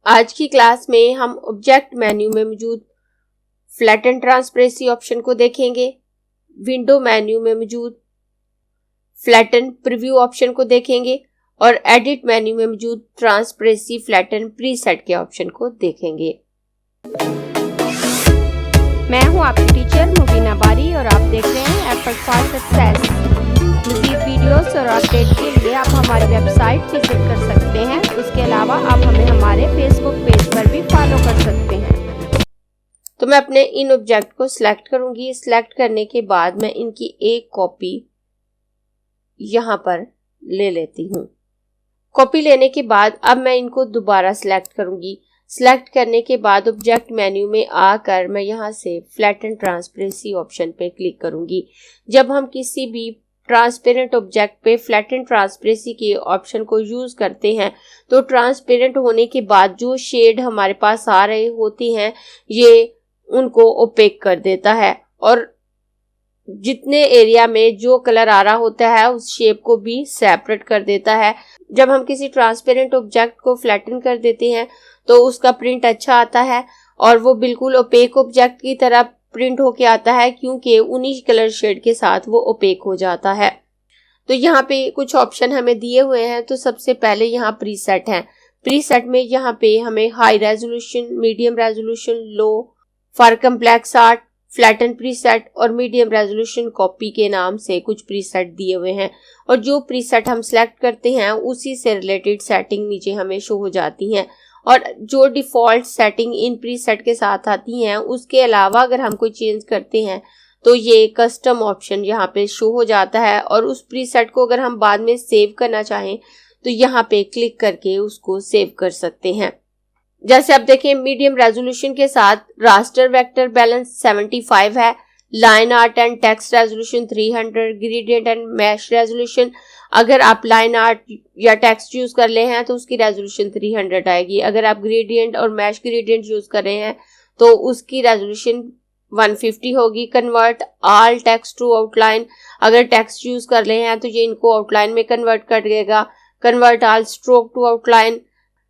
आज की क्लास में हम ऑब्जेक्ट मेन्यू में मौजूद फ्लैटन ट्रांसपेरेंसी ऑप्शन को देखेंगे, विंडो मेन्यू में मौजूद फ्लैटन प्रीव्यू ऑप्शन को देखेंगे और एडिट मेन्यू में मौजूद ट्रांसपेरेंसी फ्लैटन प्रीसेट के ऑप्शन को देखेंगे। मैं हूं आपकी टीचर मुबीना बारी और आप देख रहे हैं एफर्ट फॉर सक्सेस। मज़ीद वीडियोस और अपडेट के लिए आप हमारी वेबसाइट विजिट कर सकते हैं। इसके अलावा आप हमें हमारे फेसबुक पेज पर भी फॉलो कर सकते हैं। तो मैं अपने इन ऑब्जेक्ट को सिलेक्ट करूंगी। सिलेक्ट करने के बाद मैं इनकी एक कॉपी यहाँ पर ले लेती हूँ। कॉपी लेने के बाद अब मैं इनको दोबारा सिलेक्ट करूंगी। सिलेक्ट करने के बाद ऑब्जेक्ट मेन्यू में आकर मैं यहाँ से फ्लैटन ट्रांसपेरेंसी ऑप्शन पे क्लिक करूंगी। जब हम किसी भी ट्रांसपेरेंट ऑब्जेक्ट पे फ्लैटन ट्रांसपेरेंसी के ऑप्शन को यूज करते हैं तो ट्रांसपेरेंट होने के बाद जो शेड हमारे पास आ रहे होती हैं ये उनको ओपेक कर देता है और जितने एरिया में जो कलर आ रहा होता है उस शेप को भी सेपरेट कर देता है। जब हम किसी ट्रांसपेरेंट ऑब्जेक्ट को फ्लैटन कर देते हैं तो उसका प्रिंट अच्छा आता है और वो बिल्कुल ओपेक ऑब्जेक्ट की तरह प्रिंट होके आता है क्योंकि उन्हीं कलर शेड के साथ वो ओपेक हो जाता है। तो यहाँ पे कुछ ऑप्शन हमें दिए हुए हैं। तो सबसे पहले यहाँ प्रीसेट है। प्रीसेट में यहाँ पे हमें high resolution, medium resolution, low, for complex art, flatten preset और मीडियम रेजोल्यूशन कॉपी के नाम से कुछ प्रीसेट दिए हुए हैं और जो प्रीसेट हम सेलेक्ट करते हैं उसी से रिलेटेड सेटिंग नीचे हमें शो हो जाती हैं और जो डिफॉल्ट सेटिंग इन प्रीसेट के साथ आती हैं उसके अलावा अगर हम कोई चेंज करते हैं तो ये कस्टम ऑप्शन यहाँ पे शो हो जाता है और उस प्रीसेट को अगर हम बाद में सेव करना चाहें तो यहाँ पे क्लिक करके उसको सेव कर सकते हैं। जैसे आप देखें मीडियम रेजोल्यूशन के साथ रास्टर वेक्टर बैलेंस 75 है, line art and text resolution 300, gradient and mesh resolution अगर आप लाइन आर्ट या टेक्स्ट यूज कर रहे हैं तो उसकी रेजोल्यूशन 300 आएगी। अगर आप ग्रेडियंट और मैश ग्रेडियंट यूज कर रहे हैं तो उसकी रेजोल्यूशन 150 होगी। Convert all text to outline अगर टेक्स्ट यूज कर रहे हैं तो ये इनको आउटलाइन में कन्वर्ट कर देगा। Convert all stroke to outline.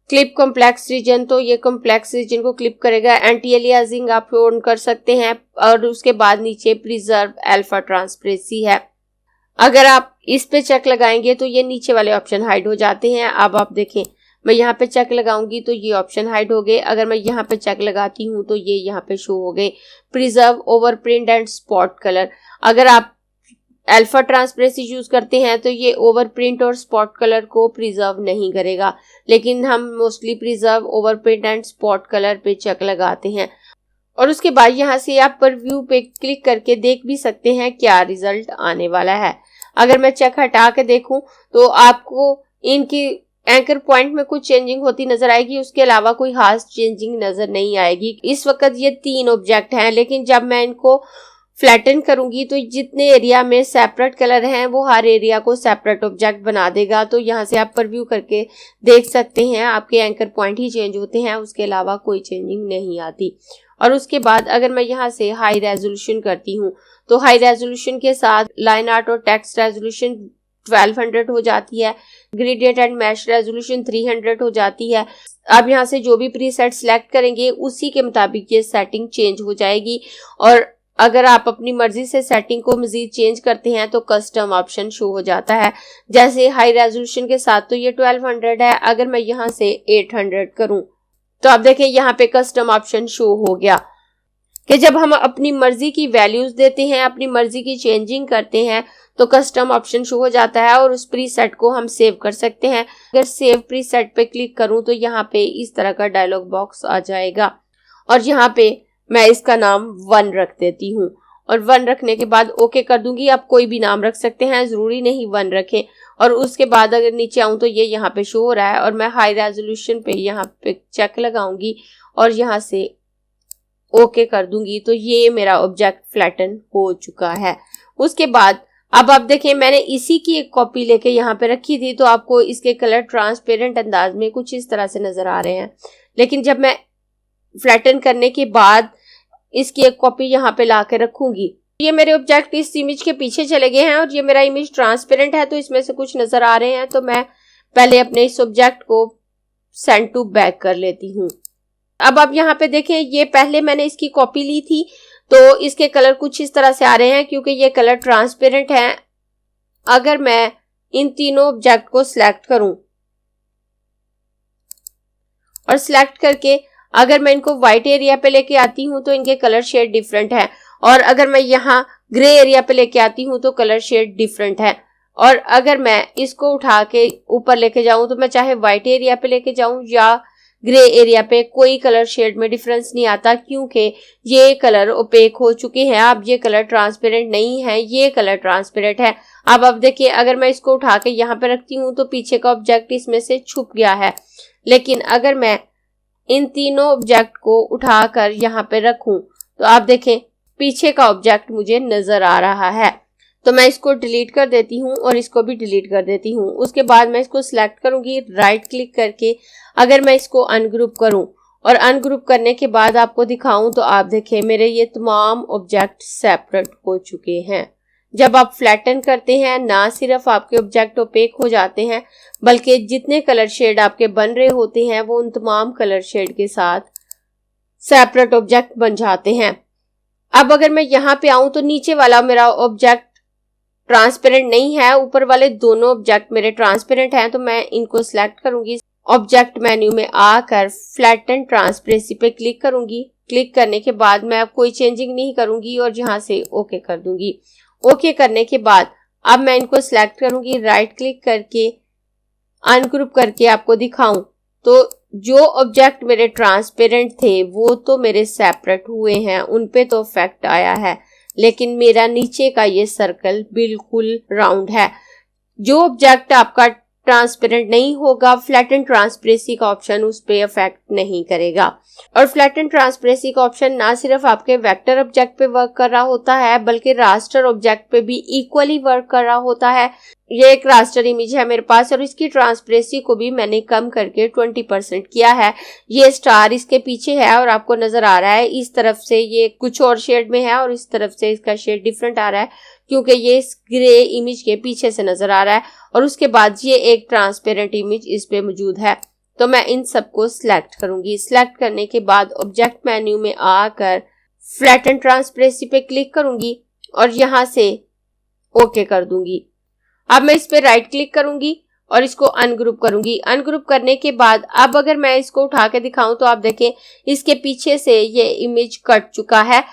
Clip complex region तो ये कॉम्प्लेक्स रीजन को क्लिप करेगा। एंटी एलियासिंग आप ऑन कर सकते हैं और उसके बाद नीचे प्रिजर्व अल्फा ट्रांसपेरेंसी है। अगर आप इस पे चेक लगाएंगे तो ये नीचे वाले ऑप्शन हाइड हो जाते हैं। अब आप देखें मैं यहाँ पे चेक लगाऊंगी तो ये ऑप्शन हाइड हो गए। अगर मैं यहाँ पे चेक लगाती हूँ तो ये यहाँ पे शो हो गए। Preserve over print and spot colour अगर आप अल्फा ट्रांसपेरेंसी यूज करते हैं तो ये ओवर प्रिंट और स्पॉट कलर को प्रिजर्व नहीं करेगा, लेकिन हम mostly preserve over print and spot colour पे चेक लगाते हैं। और उसके बाद यहाँ से आप प्रीव्यू पे क्लिक करके देख भी सकते हैं क्या रिजल्ट आने वाला है। अगर मैं चेक हटा के देखूं तो आपको इनकी एंकर पॉइंट में कुछ चेंजिंग होती नजर आएगी, उसके अलावा कोई खास चेंजिंग नजर नहीं आएगी। इस वक्त ये 3 ऑब्जेक्ट हैं, लेकिन जब मैं इनको फ्लैटन करूंगी तो जितने एरिया में सेपरेट कलर हैं वो हर एरिया को सेपरेट ऑब्जेक्ट बना देगा। तो यहाँ से आप प्रीव्यू करके देख सकते हैं आपके एंकर पॉइंट ही चेंज होते हैं, उसके अलावा कोई चेंजिंग नहीं आती। और उसके बाद अगर मैं यहाँ से हाई रेजोल्यूशन करती हूँ तो हाई रेजोल्यूशन के साथ लाइन आर्ट और टेक्स्ट रेजोल्यूशन 1200 हो जाती है। ग्रेडियंट एंड मैश रेजोल्यूशन 300 हो जाती है। अब यहाँ से जो भी प्रीसेट सिलेक्ट करेंगे उसी के मुताबिक ये सेटिंग चेंज हो जाएगी और अगर आप अपनी मर्जी से सेटिंग को मजीद चेंज करते हैं तो कस्टम ऑप्शन शो हो जाता है। जैसे हाई रेजोल्यूशन के साथ तो ये 1200 है, अगर मैं यहाँ से 800 करूं तो आप देखें यहाँ पे कस्टम ऑप्शन शो हो गया कि जब हम अपनी मर्जी की वैल्यूज देते हैं, अपनी मर्जी की चेंजिंग करते हैं तो कस्टम ऑप्शन शो हो जाता है और उस प्रीसेट को हम सेव कर सकते हैं। अगर सेव प्रीसेट पे क्लिक करूं तो यहाँ पे इस तरह का डायलॉग बॉक्स आ जाएगा और यहाँ पे मैं इसका नाम 1 रख देती हूँ और 1 रखने के बाद ओके कर दूंगी। आप कोई भी नाम रख सकते हैं, जरूरी नहीं 1 रखें। और उसके बाद अगर नीचे आऊं तो ये यहाँ पे शो हो रहा है और मैं हाई रेजोल्यूशन पे यहाँ पे चेक लगाऊंगी और यहाँ से ओके कर दूंगी तो ये मेरा ऑब्जेक्ट फ्लैटन हो चुका है। उसके बाद अब आप देखें मैंने इसी की एक कॉपी लेके यहाँ पे रखी थी तो आपको इसके कलर ट्रांसपेरेंट अंदाज में कुछ इस तरह से नजर आ रहे हैं, लेकिन जब मैं फ्लैटन करने के बाद इसकी एक कॉपी यहाँ पे ला के रखूंगी। ये मेरे ऑब्जेक्ट इस इमेज के पीछे चले गए हैं और ये मेरा इमेज ट्रांसपेरेंट है तो इसमें से कुछ नजर आ रहे हैं। तो मैं पहले अपने इस ऑब्जेक्ट को सेंड टू बैक कर लेती हूँ। अब आप यहाँ पे देखें, ये पहले मैंने इसकी कॉपी ली थी तो इसके कलर कुछ इस तरह से आ रहे हैं क्योंकि ये कलर ट्रांसपेरेंट है। अगर मैं इन तीनों ऑब्जेक्ट को सिलेक्ट करूं और सिलेक्ट करके अगर मैं इनको व्हाइट एरिया पे लेके आती हूं तो इनके कलर शेड डिफरेंट है, और अगर मैं यहाँ ग्रे एरिया पे लेके आती हूं तो कलर शेड डिफरेंट है। और अगर मैं इसको उठा के ऊपर लेके जाऊं तो मैं चाहे व्हाइट एरिया पे लेके जाऊं या ग्रे एरिया पे, कोई कलर शेड में डिफरेंस नहीं आता क्योंकि ये कलर ओपेक हो चुके हैं। अब ये कलर ट्रांसपेरेंट नहीं है, ये कलर ट्रांसपेरेंट है। अब देखिए, अगर मैं इसको उठा के यहाँ पे रखती हूँ तो पीछे का ऑब्जेक्ट इसमें से छुप गया है, लेकिन अगर मैं इन तीनों ऑब्जेक्ट को उठाकर यहाँ पे रखूं तो आप देखें पीछे का ऑब्जेक्ट मुझे नजर आ रहा है। तो मैं इसको डिलीट कर देती हूँ और इसको भी डिलीट कर देती हूँ। उसके बाद मैं इसको सिलेक्ट करूंगी राइट क्लिक करके। अगर मैं इसको अनग्रुप करूं और अनग्रुप करने के बाद आपको दिखाऊं तो आप देखें मेरे ये तमाम ऑब्जेक्ट सेपरेट हो चुके हैं। जब आप फ्लैटन करते हैं ना सिर्फ आपके ऑब्जेक्ट ओपेक हो जाते हैं बल्कि जितने कलर शेड आपके बन रहे होते हैं वो उन तमाम कलर शेड के साथ सेपरेट ऑब्जेक्ट बन जाते हैं। अब अगर मैं यहाँ पे आऊं तो नीचे वाला मेरा ऑब्जेक्ट ट्रांसपेरेंट नहीं है, ऊपर वाले दोनों ऑब्जेक्ट मेरे ट्रांसपेरेंट हैं। तो मैं इनको सिलेक्ट करूंगी, ऑब्जेक्ट मेन्यू में आकर फ्लैटन ट्रांसपेरेंसी पे क्लिक करूंगी। क्लिक करने के बाद मैं अब कोई चेंजिंग नहीं करूंगी और यहाँ से ओके कर दूंगी। ओके करने के बाद अब मैं इनको सिलेक्ट करूंगी, राइट क्लिक करके अनग्रुप करके आपको दिखाऊं तो जो ऑब्जेक्ट मेरे ट्रांसपेरेंट थे वो तो मेरे सेपरेट हुए हैं, उन पे तो इफेक्ट आया है, लेकिन मेरा नीचे का ये सर्कल बिल्कुल राउंड है। जो ऑब्जेक्ट आपका ट्रांसपेरेंट नहीं होगा, फ्लैटन ट्रांसपेरेंसी का ऑप्शन उस पे इफेक्ट नहीं करेगा। और फ्लैटन ट्रांसपेरेंसी का ऑप्शन ना सिर्फ आपके वेक्टर ऑब्जेक्ट पे वर्क कर रहा होता है बल्कि रास्टर ऑब्जेक्ट पे भी इक्वली वर्क कर रहा होता है। ये एक रास्टर इमेज है मेरे पास और इसकी ट्रांसपेरेंसी को भी मैंने कम करके 20% किया है। ये स्टार इसके पीछे है और आपको नजर आ रहा है इस तरफ से ये कुछ और शेड में है और इस तरफ से इसका शेड डिफरेंट आ रहा है क्योंकि ये इस ग्रे इमेज के पीछे से नजर आ रहा है और उसके बाद ये एक ट्रांसपेरेंट इमेज इस पे मौजूद है। तो मैं इन सबको सिलेक्ट करूंगी। सिलेक्ट करने के बाद ऑब्जेक्ट मेन्यू में आकर फ्लैटन ट्रांसपेरेंसी पे क्लिक करूंगी और यहाँ से ओके कर दूंगी। अब मैं इस पे राइट क्लिक करूंगी और इसको अनग्रुप करूंगी। अनग्रुप करने के बाद अब अगर मैं इसको उठा के दिखाऊं तो आप देखें इसके पीछे से ये इमेज कट चुका है।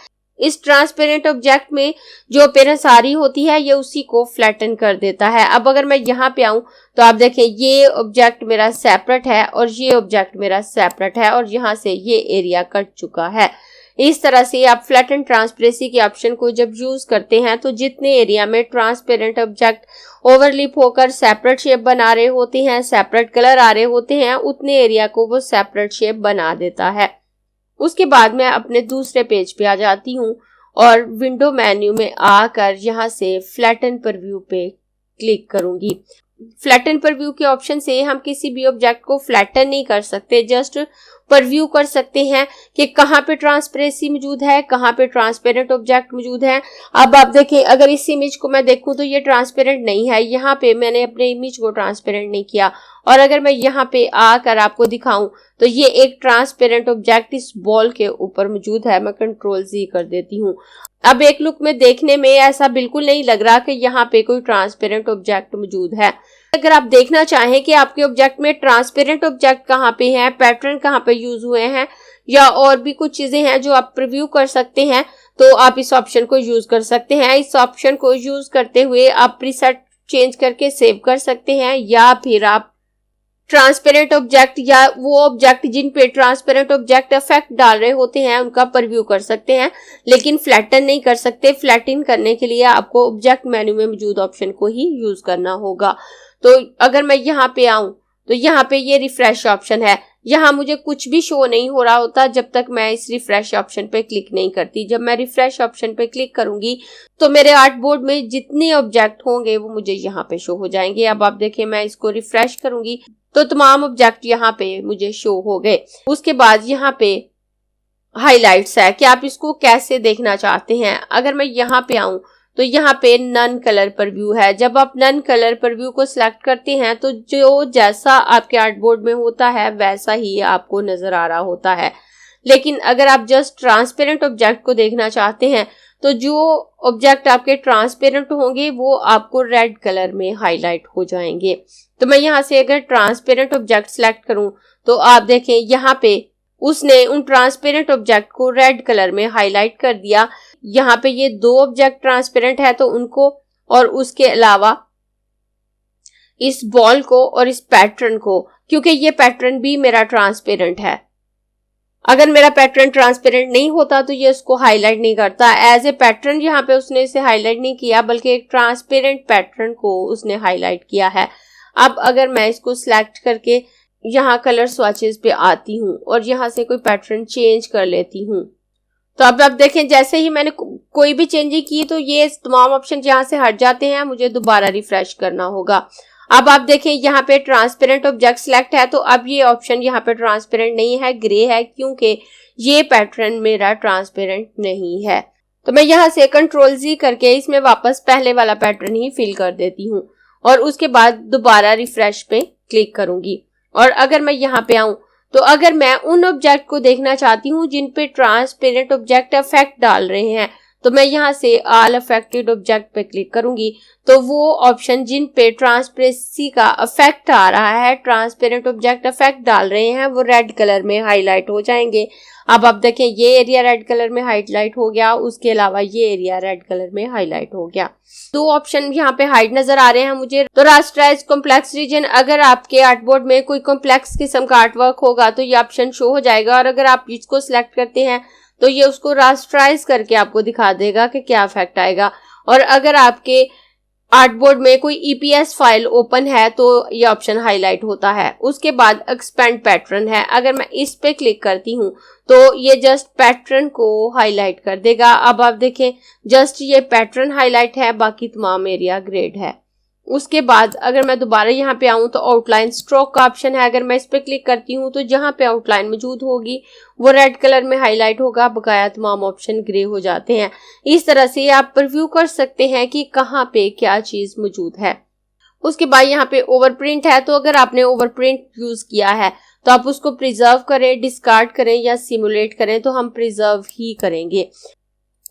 इस ट्रांसपेरेंट ऑब्जेक्ट में जो अपीयरेंस आ रही होती है ये उसी को फ्लैटन कर देता है। अब अगर मैं यहाँ पे आऊं तो आप देखें ये ऑब्जेक्ट मेरा सेपरेट है और ये ऑब्जेक्ट मेरा सेपरेट है और यहाँ से ये एरिया कट चुका है। इस तरह से आप फ्लैटन ट्रांसपेरेंसी के ऑप्शन को जब यूज करते हैं तो जितने एरिया में ट्रांसपेरेंट ऑब्जेक्ट ओवरलिप होकर सेपरेट शेप बना रहे होते हैं, सेपरेट कलर आ रहे होते हैं, उतने एरिया को वो सेपरेट शेप बना देता है। उसके बाद मैं अपने दूसरे पेज पे आ जाती हूँ और विंडो मेन्यू में आकर यहाँ से फ्लैटन प्रीव्यू पे क्लिक करूंगी। फ्लैटन प्रीव्यू के ऑप्शन से हम किसी भी ऑब्जेक्ट को फ्लैटन नहीं कर सकते, जस्ट प्रीव्यू कर सकते हैं कि कहाँ पे ट्रांसपेरेंसी मौजूद है, कहाँ पे ट्रांसपेरेंट ऑब्जेक्ट मौजूद है। अब आप देखें अगर इस इमेज को मैं देखूं तो ये ट्रांसपेरेंट नहीं है, यहाँ पे मैंने अपने इमेज को ट्रांसपेरेंट नहीं किया। और अगर मैं यहाँ पे आकर आपको दिखाऊं तो ये एक ट्रांसपेरेंट ऑब्जेक्ट इस बॉल के ऊपर मौजूद है। मैं कंट्रोल Z कर देती हूँ। अब एक लुक में देखने में ऐसा बिल्कुल नहीं लग रहा कि यहाँ पे कोई ट्रांसपेरेंट ऑब्जेक्ट मौजूद है। अगर आप देखना चाहें कि आपके ऑब्जेक्ट में ट्रांसपेरेंट ऑब्जेक्ट कहाँ पे है, पैटर्न कहाँ पे यूज हुए हैं या और भी कुछ चीजें हैं जो आप प्रीव्यू कर सकते हैं तो आप इस ऑप्शन को यूज कर सकते हैं। इस ऑप्शन को यूज करते हुए आप प्रीसेट चेंज करके सेव कर सकते हैं या फिर आप ट्रांसपेरेंट ऑब्जेक्ट या वो ऑब्जेक्ट जिन पे ट्रांसपेरेंट ऑब्जेक्ट इफेक्ट डाल रहे होते हैं उनका प्रीव्यू कर सकते हैं, लेकिन फ्लैटन नहीं कर सकते। फ्लैटन करने के लिए आपको ऑब्जेक्ट मेन्यू में मौजूद ऑप्शन को ही यूज करना होगा। तो अगर मैं यहाँ पे आऊं तो यहाँ पे ये रिफ्रेश ऑप्शन है, यहाँ मुझे कुछ भी शो नहीं हो रहा होता जब तक मैं इस रिफ्रेश ऑप्शन पे क्लिक नहीं करती। जब मैं रिफ्रेश ऑप्शन पे क्लिक करूंगी तो मेरे आर्टबोर्ड में जितने ऑब्जेक्ट होंगे वो मुझे यहाँ पे शो हो जाएंगे। अब आप देखें मैं इसको रिफ्रेश करूंगी तो तमाम ऑब्जेक्ट यहाँ पे मुझे शो हो गए। उसके बाद यहाँ पे हाइलाइट्स है कि आप इसको कैसे देखना चाहते हैं। अगर मैं यहाँ पे आऊं तो यहाँ पे नन कलर प्रीव्यू है। जब आप नन कलर प्रीव्यू को सिलेक्ट करते हैं तो जो जैसा आपके आर्टबोर्ड में होता है वैसा ही आपको नजर आ रहा होता है। लेकिन अगर आप जस्ट ट्रांसपेरेंट ऑब्जेक्ट को देखना चाहते हैं तो जो ऑब्जेक्ट आपके ट्रांसपेरेंट होंगे वो आपको रेड कलर में हाईलाइट हो जाएंगे। तो मैं यहाँ से अगर ट्रांसपेरेंट ऑब्जेक्ट सिलेक्ट करूं तो आप देखें यहाँ पे उसने उन ट्रांसपेरेंट ऑब्जेक्ट को रेड कलर में हाईलाइट कर दिया। यहाँ पे ये 2 ऑब्जेक्ट ट्रांसपेरेंट है तो उनको, और उसके अलावा इस बॉल को और इस पैटर्न को, क्योंकि ये पैटर्न भी मेरा ट्रांसपेरेंट है। अगर मेरा पैटर्न ट्रांसपेरेंट नहीं होता तो ये उसको हाईलाइट नहीं करता। एज ए पैटर्न यहाँ पे उसने इसे हाईलाइट नहीं किया बल्कि एक ट्रांसपेरेंट पैटर्न को उसने हाईलाइट किया है। अब अगर मैं इसको सिलेक्ट करके यहाँ कलर स्वॉचेस पे आती हूँ और यहाँ से कोई पैटर्न चेंज कर लेती हूँ तो अब आप देखें जैसे ही मैंने कोई भी चेंजिंग की तो ये तमाम ऑप्शन यहाँ से हट जाते हैं, मुझे दोबारा रिफ्रेश करना होगा। अब आप देखें यहाँ पे ट्रांसपेरेंट ऑब्जेक्ट सिलेक्ट है तो अब ये ऑप्शन यहाँ पे ट्रांसपेरेंट नहीं है, ग्रे है, क्योंकि ये पैटर्न मेरा ट्रांसपेरेंट नहीं है। तो मैं यहाँ से Ctrl+Z करके इसमें वापस पहले वाला पैटर्न ही फिल कर देती हूँ और उसके बाद दोबारा रिफ्रेश पे क्लिक करूंगी। और अगर मैं यहाँ पे आऊं तो अगर मैं उन ऑब्जेक्ट को देखना चाहती हूँ जिन पे ट्रांसपेरेंट ऑब्जेक्ट इफेक्ट डाल रहे हैं तो मैं यहाँ से ऑल अफेक्टेड ऑब्जेक्ट पे क्लिक करूंगी तो वो ऑप्शन जिन पे ट्रांसपेरेंसी का इफेक्ट आ रहा है, ट्रांसपेरेंट ऑब्जेक्ट इफेक्ट डाल रहे हैं, वो रेड कलर में हाईलाइट हो जाएंगे। अब आप देखें ये एरिया रेड कलर में हाईलाइट हो गया, उसके अलावा ये एरिया रेड कलर में हाईलाइट हो गया। 2 ऑप्शन यहाँ पे हाइड नजर आ रहे हैं मुझे। तो रास्टराइज कॉम्प्लेक्स रीजन, अगर आपके आर्टबोर्ड में कोई कॉम्प्लेक्स किस्म का आर्टवर्क होगा तो ये ऑप्शन शो हो जाएगा और अगर आप इसको सिलेक्ट करते हैं तो ये उसको रास्टराइज करके आपको दिखा देगा कि क्या इफेक्ट आएगा। और अगर आपके आर्टबोर्ड में कोई ईपीएस फाइल ओपन है तो ये ऑप्शन हाईलाइट होता है। उसके बाद एक्सपेंड पैटर्न है, अगर मैं इस पे क्लिक करती हूँ तो ये जस्ट पैटर्न को हाईलाइट कर देगा। अब आप देखें जस्ट ये पैटर्न हाईलाइट है, बाकी तमाम एरिया ग्रेड है। उसके बाद अगर मैं दोबारा यहाँ पे आऊँ तो आउटलाइन स्ट्रोक का ऑप्शन है, अगर मैं इस पे क्लिक करती हूँ तो जहाँ पे आउटलाइन मौजूद होगी वो रेड कलर में हाईलाइट होगा, बकाया तमाम ऑप्शन ग्रे हो जाते हैं। इस तरह से आप प्रीव्यू कर सकते हैं कि कहाँ पे क्या चीज मौजूद है। उसके बाद यहाँ पे ओवरप्रिंट है, तो अगर आपने ओवरप्रिंट यूज किया है तो आप उसको प्रिजर्व करें, डिस्कार्ड करें या सिमुलेट करें, तो हम प्रिजर्व ही करेंगे।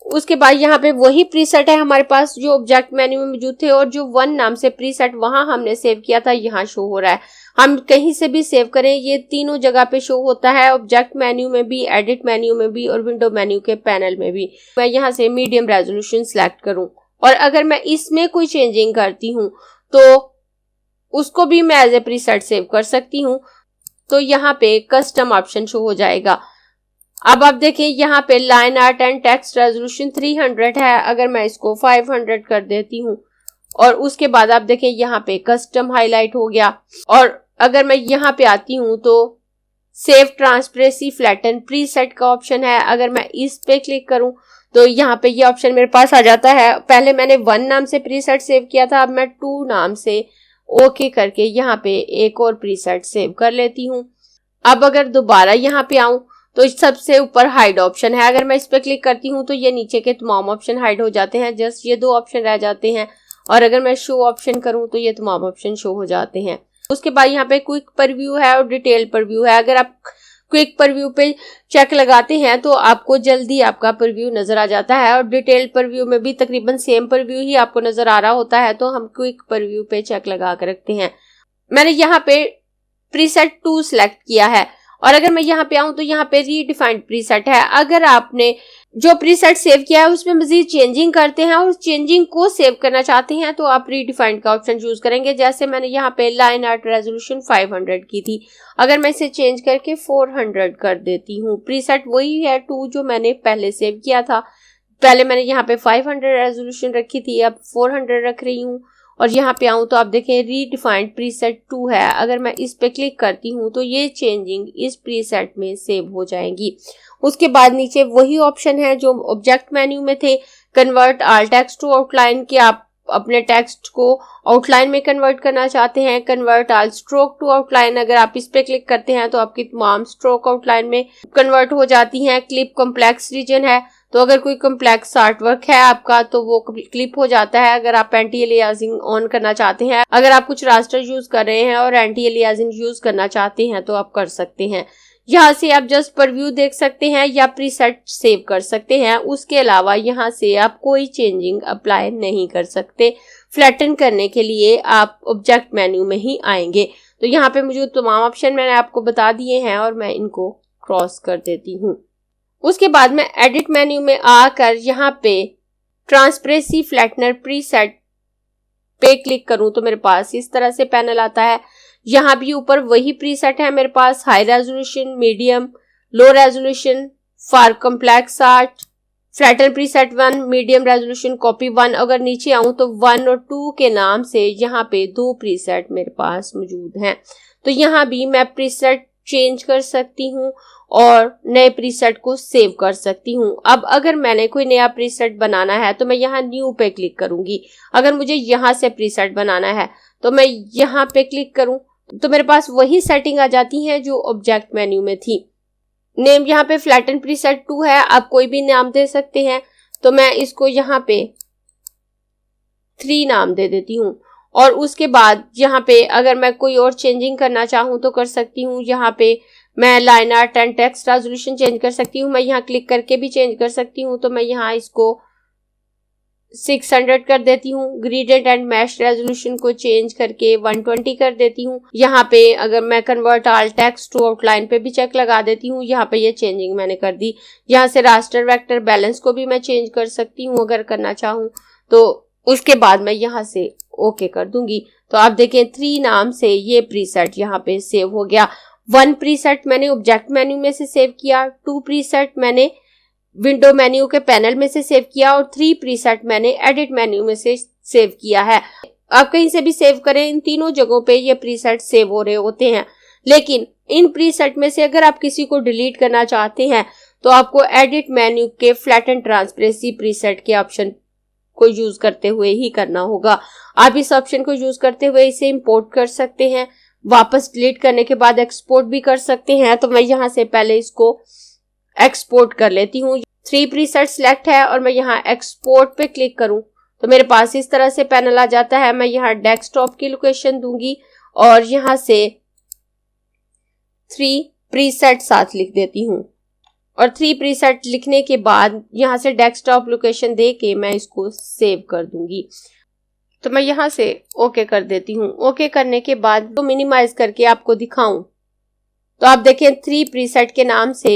उसके बाद यहाँ पे वही प्रीसेट है हमारे पास जो ऑब्जेक्ट मेन्यू में मौजूद थे और जो 1 नाम से प्रीसेट वहां हमने सेव किया था यहाँ शो हो रहा है। हम कहीं से भी सेव करें ये तीनों जगह पे शो होता है, ऑब्जेक्ट मेन्यू में भी, एडिट मेन्यू में भी और विंडो मेन्यू के पैनल में भी। मैं यहाँ से मीडियम रेजोल्यूशन सिलेक्ट करूं और अगर मैं इसमें कोई चेंजिंग करती हूँ तो उसको भी मैं एज ए प्रीसेट सेव कर सकती हूँ। तो यहाँ पे कस्टम ऑप्शन शो हो जाएगा। अब आप देखिए यहाँ पे line art and text resolution 300 है, अगर मैं इसको 500 कर देती हूँ और उसके बाद आप देखें यहाँ पे कस्टम हाईलाइट हो गया। और अगर मैं यहाँ पे आती हूँ तो सेव ट्रांसपेरेंसी फ्लैटन प्रीसेट का ऑप्शन है, अगर मैं इस पे क्लिक करूँ तो यहाँ पे ये ऑप्शन मेरे पास आ जाता है। पहले मैंने 1 नाम से प्रीसेट सेव किया था, अब मैं 2 नाम से ओके करके यहाँ पे एक और प्रीसेट सेव कर लेती हूँ। अब अगर दोबारा यहाँ पे आऊँ तो सबसे ऊपर हाइड ऑप्शन है, अगर मैं इस पे क्लिक करती हूँ तो ये नीचे के तमाम ऑप्शन हाइड हो जाते हैं, जस्ट ये 2 ऑप्शन रह जाते हैं। और अगर मैं शो ऑप्शन करूँ तो ये तमाम ऑप्शन शो हो जाते हैं। उसके बाद यहाँ पे क्विक प्रीव्यू है और डिटेल प्रीव्यू है। अगर आप क्विक प्रीव्यू पे चेक लगाते हैं तो आपको जल्दी आपका प्रीव्यू नजर आ जाता है और डिटेल प्रीव्यू में भी तकरीबन सेम प्रीव्यू ही आपको नजर आ रहा होता है, तो हम क्विक प्रीव्यू पे चेक लगा कर रखते हैं। मैंने यहाँ पे प्रीसेट 2 सिलेक्ट किया है और अगर मैं यहाँ पे आऊँ तो यहाँ पे रीडिफाइंड प्रीसेट है। अगर आपने जो प्रीसेट सेव किया है उसमें मजीद चेंजिंग करते हैं और चेंजिंग को सेव करना चाहते हैं तो आप रीडिफाइंड का ऑप्शन चूज करेंगे। जैसे मैंने यहाँ पे लाइन आर्ट रेजोल्यूशन 500 की थी, अगर मैं इसे चेंज करके 400 कर देती हूँ। प्रीसेट वही है 2 जो मैंने पहले सेव किया था। पहले मैंने यहाँ पे 500 रेजोल्यूशन रखी थी, अब 400 रख रही हूँ। और यहाँ पे आऊँ तो आप देखें रीडिफाइंड प्रीसेट 2 है, अगर मैं इस पे क्लिक करती हूँ तो ये चेंजिंग इस प्रीसेट में सेव हो जाएंगी। उसके बाद नीचे वही ऑप्शन है जो ऑब्जेक्ट मेन्यू में थे, convert all text to outline, कि आप अपने टेक्स्ट को आउटलाइन में कन्वर्ट करना चाहते हैं। Convert all stroke to outline, अगर आप इस पे क्लिक करते हैं तो आपकी तमाम स्ट्रोक आउटलाइन में कन्वर्ट हो जाती हैं। क्लिप कॉम्प्लेक्स रीजन है, तो अगर कोई कॉम्प्लेक्स आर्ट वर्क है आपका तो वो क्लिप हो जाता है अगर आप एंटी एलियासिंग ऑन करना चाहते हैं। अगर आप कुछ रास्टर यूज कर रहे हैं और एंटी एलियासिंग यूज करना चाहते हैं तो आप कर सकते हैं। यहाँ से आप जस्ट प्रीव्यू देख सकते हैं या प्रीसेट सेव कर सकते हैं। उसके अलावा यहाँ से आप कोई चेंजिंग अप्लाई नहीं कर सकते। फ्लैटन करने के लिए आप ऑब्जेक्ट मेन्यू में ही आएंगे। तो यहाँ पे मुझे तमाम ऑप्शन मैंने आपको बता दिए हैं और मैं इनको क्रॉस कर देती हूँ। उसके बाद मैं एडिट मेन्यू में आकर यहाँ पे ट्रांसपेरेंसी फ्लैटनर प्रीसेट पे क्लिक करूँ तो मेरे पास इस तरह से पैनल आता है। यहाँ भी ऊपर वही प्रीसेट है मेरे पास, high resolution, medium, low resolution, for complex art, flatten preset 1, medium resolution, copy 1। अगर नीचे आऊं तो 1 और 2 के नाम से यहाँ पे 2 प्रीसेट मेरे पास मौजूद हैं। तो यहाँ भी मैं प्रीसेट चेंज कर सकती हूँ और नए प्रीसेट को सेव कर सकती हूँ। अब अगर मैंने कोई नया प्रीसेट बनाना है तो मैं यहाँ न्यू पे क्लिक करूंगी। अगर मुझे यहाँ से प्रीसेट बनाना है तो मैं यहाँ पे क्लिक करूं तो मेरे पास वही सेटिंग आ जाती है जो ऑब्जेक्ट मेन्यू में थी। नेम यहाँ पे फ्लैटन प्रीसेट 2 है, आप कोई भी नाम दे सकते हैं। तो मैं इसको यहाँ पे 3 नाम दे देती हूँ। और उसके बाद यहाँ पे अगर मैं कोई और चेंजिंग करना चाहूँ तो कर सकती हूँ। यहाँ पे मैं line art and text resolution change कर सकती हूँ। मैं यहाँ क्लिक करके भी चेंज कर सकती हूँ। तो मैं यहाँ इसको 600 कर देती हूँ। ग्रेडिएंट एंड मैश रेजोल्यूशन को चेंज करके 120 कर देती हूँ। यहाँ पे अगर मैं convert all text to outline पे भी चेक लगा देती हूँ। यहाँ पे ये चेंजिंग मैंने कर दी। यहाँ से रास्टर वेक्टर बैलेंस को भी मैं चेंज कर सकती हूँ अगर करना चाहूँ तो। उसके बाद मैं यहाँ से ओके कर दूंगी। तो आप देखें 3 नाम से ये प्रीसेट यहाँ पे सेव हो गया। 1 प्रीसेट मैंने ऑब्जेक्ट मेन्यू में से सेव किया, 2 प्रीसेट मैंने विंडो मेन्यू के पैनल में से सेव किया और 3 प्रीसेट मैंने एडिट मेन्यू में से सेव किया है। आप कहीं से भी सेव करें, इन तीनों जगहों पे ये प्रीसेट सेव हो रहे होते हैं। लेकिन इन प्रीसेट में से अगर आप किसी को डिलीट करना चाहते हैं तो आपको एडिट मेन्यू के फ्लैटन ट्रांसपेरेंसी प्रीसेट के ऑप्शन को यूज करते हुए ही करना होगा। आप इस ऑप्शन को यूज करते हुए इसे इंपोर्ट कर सकते हैं, वापस डिलीट करने के बाद एक्सपोर्ट भी कर सकते हैं। तो मैं यहाँ से पहले इसको एक्सपोर्ट कर लेती हूँ। 3 प्रीसेट सिलेक्ट है और मैं यहाँ एक्सपोर्ट पे क्लिक करूँ तो मेरे पास इस तरह से पैनल आ जाता है। मैं यहाँ डेस्कटॉप की लोकेशन दूंगी और यहाँ से 3 प्रीसेट साथ लिख देती हूँ। और 3 प्रीसेट लिखने के बाद यहाँ से डेस्कटॉप लोकेशन दे के मैं इसको सेव कर दूंगी। तो मैं यहाँ से ओके कर देती हूँ। ओके करने के बाद तो मिनिमाइज करके आपको दिखाऊं तो आप देखें 3 प्रीसेट के नाम से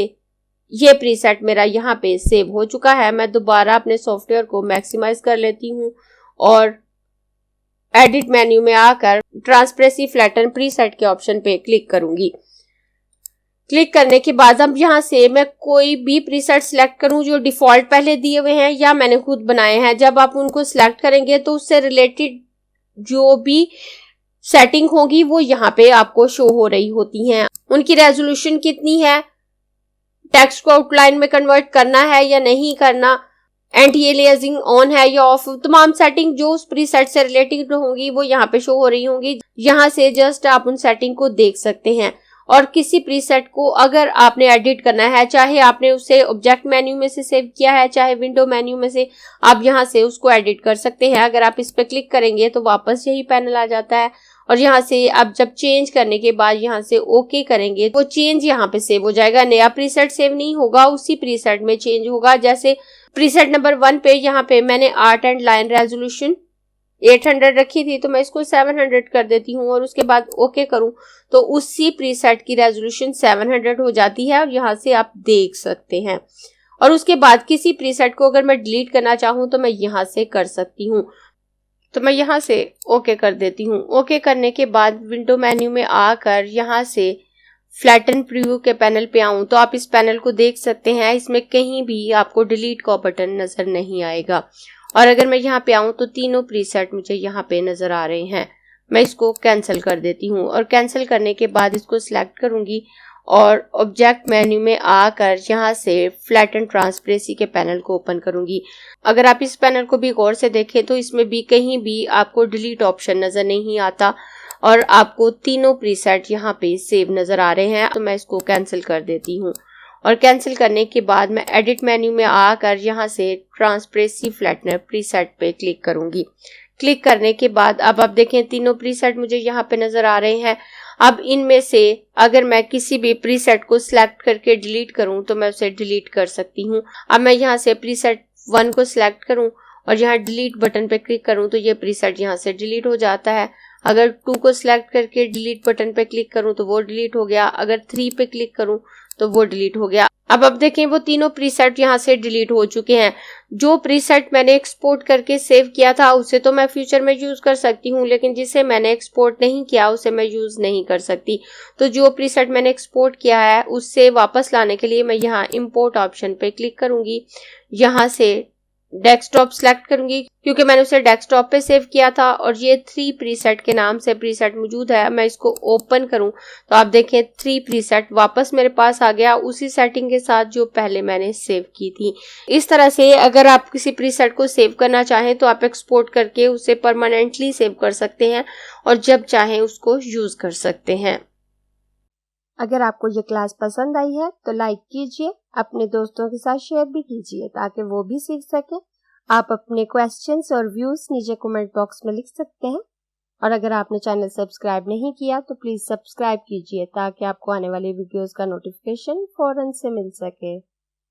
ये प्रीसेट मेरा यहाँ पे सेव हो चुका है। मैं दोबारा अपने सॉफ्टवेयर को मैक्सिमाइज कर लेती हूँ और एडिट मेन्यू में आकर ट्रांसपेरेंसी फ्लैटन प्रीसेट के ऑप्शन पे क्लिक करूंगी। क्लिक करने के बाद अब यहाँ से मैं कोई भी प्रीसेट सिलेक्ट करूं जो डिफॉल्ट पहले दिए हुए हैं या मैंने खुद बनाए हैं। जब आप उनको सिलेक्ट करेंगे तो उससे रिलेटेड जो भी सेटिंग होगी वो यहाँ पे आपको शो हो रही होती हैं। उनकी रेजोल्यूशन कितनी है, टेक्स्ट को आउटलाइन में कन्वर्ट करना है या नहीं करना, एंटी एलियासिंग ऑन है या ऑफ, तमाम सेटिंग जो उस प्रीसेट से रिलेटेड होंगी वो यहाँ पे शो हो रही होंगी। यहाँ से जस्ट आप उन सेटिंग को देख सकते हैं। और किसी प्रीसेट को अगर आपने एडिट करना है, चाहे आपने उसे ऑब्जेक्ट मेन्यू में से सेव किया है चाहे विंडो मेन्यू में से, आप यहाँ से उसको एडिट कर सकते हैं। अगर आप इस पे क्लिक करेंगे तो वापस यही पैनल आ जाता है और यहाँ से आप जब चेंज करने के बाद यहाँ से ओके करेंगे वो चेंज यहाँ पे सेव हो जाएगा। नया प्रीसेट सेव नहीं होगा, उसी प्रीसेट में चेंज होगा। जैसे प्रीसेट नंबर 1 पे यहाँ पे मैंने आर्ट एंड लाइन रेजोल्यूशन 800 रखी थी तो मैं इसको 700 कर देती हूँ और उसके बाद ओके करूँ तो उसी प्रीसेट की रेजोल्यूशन 700 हो जाती है और यहाँ से आप देख सकते हैं। और उसके बाद किसी प्रीसेट को अगर मैं डिलीट करना चाहूँ तो मैं यहाँ से कर सकती हूँ। तो मैं यहाँ से ओके कर देती हूँ। ओके करने के बाद विंडो मेन्यू में आकर यहाँ से फ्लैटन प्रीव्यू के पैनल पे आऊँ तो आप इस पैनल को देख सकते हैं। इसमें कहीं भी आपको डिलीट का बटन नजर नहीं आएगा। और अगर मैं यहाँ पे आऊँ तो तीनों प्रीसेट मुझे यहाँ पे नजर आ रहे हैं। मैं इसको कैंसिल कर देती हूँ और कैंसिल करने के बाद इसको सिलेक्ट करूंगी और ऑब्जेक्ट मेन्यू में आकर यहाँ से फ्लैटन ट्रांसपेरेंसी के पैनल को ओपन करूंगी। अगर आप इस पैनल को भी गौर से देखें तो इसमें भी कहीं भी आपको डिलीट ऑप्शन नजर नहीं आता और आपको तीनों प्रीसेट यहाँ पे सेव नजर आ रहे हैं। तो मैं इसको कैंसिल कर देती हूँ और कैंसिल करने के बाद मैं एडिट मेन्यू में आकर यहाँ से ट्रांसपेरेंसी फ्लैटनर प्रीसेट पे क्लिक करूंगी। क्लिक करने के बाद अब आप देखें तीनों प्रीसेट मुझे यहाँ पे नजर आ रहे हैं। अब इनमें से अगर मैं किसी भी प्रीसेट को सिलेक्ट करके डिलीट करूं तो मैं उसे डिलीट कर सकती हूं। अब मैं यहाँ से प्रीसेट 1 को सिलेक्ट करूं और यहाँ डिलीट बटन पे क्लिक करूं तो ये प्रीसेट यहाँ से डिलीट हो जाता है। अगर 2 को सिलेक्ट करके डिलीट बटन पे क्लिक करूं तो वो डिलीट हो गया। अगर 3 पे क्लिक करूं तो वो डिलीट हो गया। अब आप देखें वो तीनों प्रीसेट यहाँ से डिलीट हो चुके हैं। जो प्रीसेट मैंने एक्सपोर्ट करके सेव किया था उसे तो मैं फ्यूचर में यूज कर सकती हूँ, लेकिन जिसे मैंने एक्सपोर्ट नहीं किया उसे मैं यूज नहीं कर सकती। तो जो प्रीसेट मैंने एक्सपोर्ट किया है उससे वापस लाने के लिए मैं यहाँ इंपोर्ट ऑप्शन पे क्लिक करूंगी। यहाँ से डेस्कटॉप सेलेक्ट करूंगी क्योंकि मैंने उसे डेस्कटॉप पे सेव किया था और ये 3 प्रीसेट के नाम से प्रीसेट मौजूद है। मैं इसको ओपन करूं तो आप देखें 3 प्रीसेट वापस मेरे पास आ गया उसी सेटिंग के साथ जो पहले मैंने सेव की थी। इस तरह से अगर आप किसी प्रीसेट को सेव करना चाहें तो आप एक्सपोर्ट करके उसे परमानेंटली सेव कर सकते हैं और जब चाहें उसको यूज कर सकते हैं। अगर आपको ये क्लास पसंद आई है तो लाइक कीजिए, अपने दोस्तों के साथ शेयर भी कीजिए ताकि वो भी सीख सकें। आप अपने क्वेश्चंस और व्यूज नीचे कमेंट बॉक्स में लिख सकते हैं और अगर आपने चैनल सब्सक्राइब नहीं किया तो प्लीज सब्सक्राइब कीजिए ताकि आपको आने वाली वीडियोस का नोटिफिकेशन फौरन से मिल सके।